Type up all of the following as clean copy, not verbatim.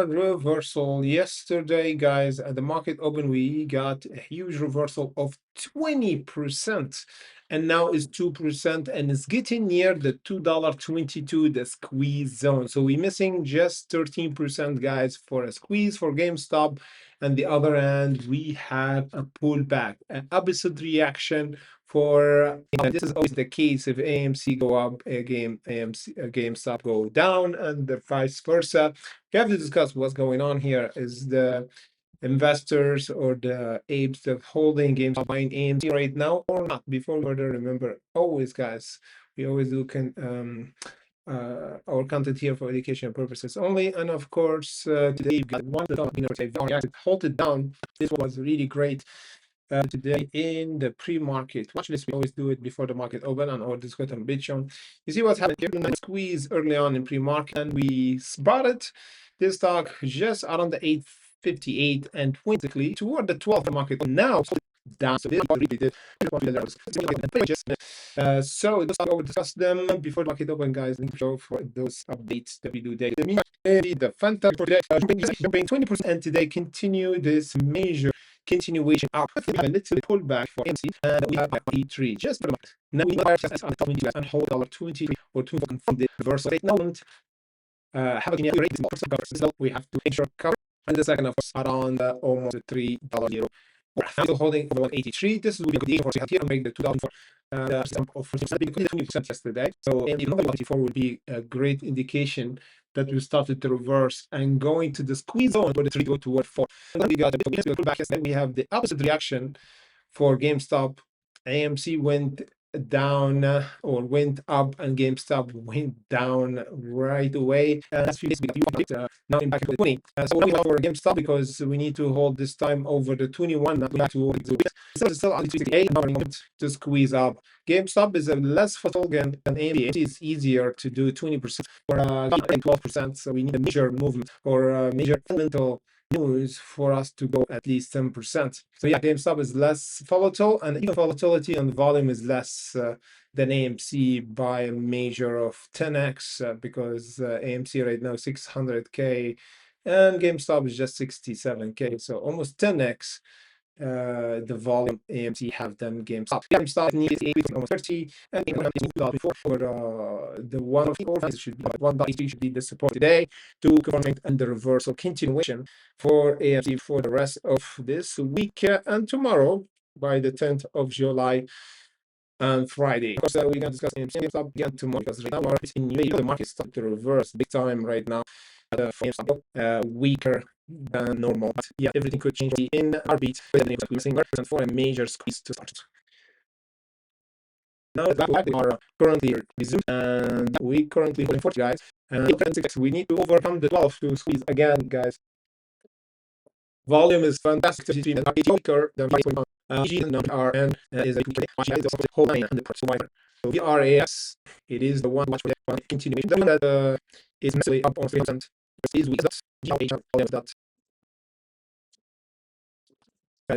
reversal yesterday, guys. At the market open, we got a huge reversal of 20%, and now it's 2%, and it's getting near the $2.22, the squeeze zone. So we're missing just 13%, guys, for a squeeze for GameStop. And the other end, we have a pullback, an opposite reaction for this is always the case. If AMC go up, GameStop go down, and the vice versa. We have to discuss what's going on here. Is the investors or the apes that holding games buying AMC right now or not? Before we further, remember always, guys, we always do our content here for education purposes only. And of course, today you've got one that halted down. This was really great. Today in the pre-market watch list, we always do it before the market open and or discuss on Bitcoin. You see what's happening here? Squeeze early on in pre-market, and we spotted this stock just around the 858 and basically toward the 12th market now down. So this really did. So those I will discuss them before the market open, guys. Link below for those updates that we do daily. The Fanta for today, jumping 20%, and today continue this major continuation up. We have a little pullback for AMC, and we have E3 just for the moment. Now we buy ourselves on the top 20 and hold our 23 or 2 from the reversal. Right now, have a rate so we have to make sure cover. And the second, of course, around almost $3 euro. We're still holding over 183. This will be a good deal for us here to make the 2004 of 20% yesterday. So another 184 would be a great indication that we started to reverse and going to the squeeze zone where the 3 go toward 4. And then we got a bit of pullback yesterday. We have the opposite reaction for GameStop. AMC went down or went up, and GameStop went down right away. Last few days we got now in back to 20. So we have for GameStop because we need to hold this time over the 21, not back to so it's still on 268 to squeeze up. GameStop is a less volatile than AMC. It is easier to do 20% or 12%. So we need a major movement or a major fundamental news for us to go at least 10%. So yeah, GameStop is less volatile, and even volatility and volume is less than AMC by a measure of 10x because AMC right now 600K and GameStop is just 67K, so almost 10x the volume AMC have than GameStop. GameStop needs almost 30, and before for the 104 should be 1.3 should be the support today to confirm and the reversal continuation for AMC for the rest of this week and tomorrow by the 10th of July and Friday. Of course, we're gonna discuss AMC GameStop again tomorrow because right now in UAE the market started to reverse big time right now. Weaker than normal. But yeah, everything could change in our beat. We're seeing for a major squeeze to start. Now that we are currently resumed, and we currently holding 40 guys. And we need to overcome the 12 to squeeze again, guys. Volume is fantastic. Weaker than 5.1. RN is a whole 900%. So VRAS, it is the one watch for the continuation. The one that is massively up on 3%. These weeks that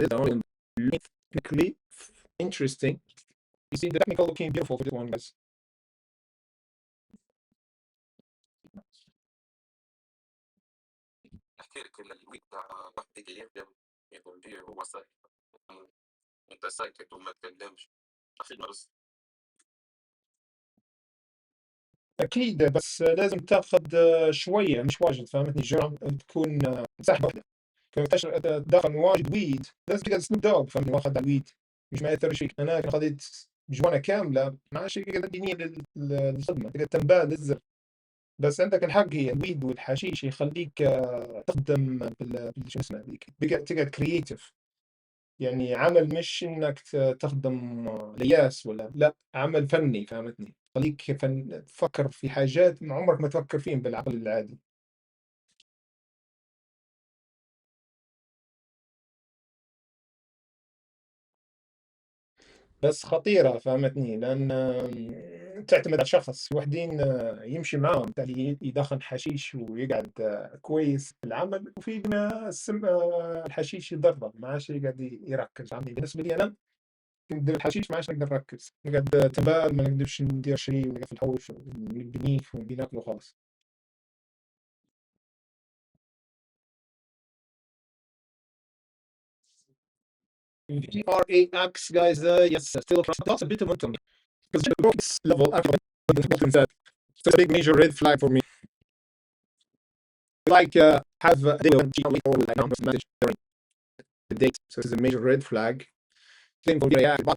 is the only technically interesting. You see the technical looking beautiful for this one, guys. احكي لك الويك تاع واحد الايام يقول لي هو انت ساكت وما تكلمش اخي بس اكيد بس لازم تاخذ شويه مش واجد، فهمتني؟ جرعه تكون مساحه واحده. فمتاش تدخل واجد ويد، لازم تقعد سنوب دوغ، فهمتني؟ واخذ على الويد مش ما ياثر شيء. انا خذيت جوانه كامله ما عادش يقعد دينيه للخدمه، تقعد تنبال للزر. بس عندك الحق، هي الويد والحشيش يخليك تخدم شو اسمه ذيك، تقعد كرييتيف. يعني عمل مش انك تخدم لياس ولا لا، عمل فني، فهمتني؟ خليك تفكر في حاجات ما عمرك ما تفكر فيهم بالعقل العادي. بس خطيرة، فهمتني؟ لأن تعتمد على شخص. في وحدين يمشي معاهم بالتالي يدخن حشيش ويقعد كويس في العمل، وفي الحشيش يضرب ما عادش يقعد يركز. عمي بالنسبة لي أنا ندير الحشيش ما عادش نقدر نركز، نقعد تنبال ما نقدرش ندير شيء، ونقعد في الحوش ونبنيك ونبي ناكله خلاص. VRAX, guys, yes, still lost a bit of momentum because it broke its level after that. So it's a big major red flag for me. Like have a day when all like numbers managed during the date. So this is a major red flag. Same for VRAX.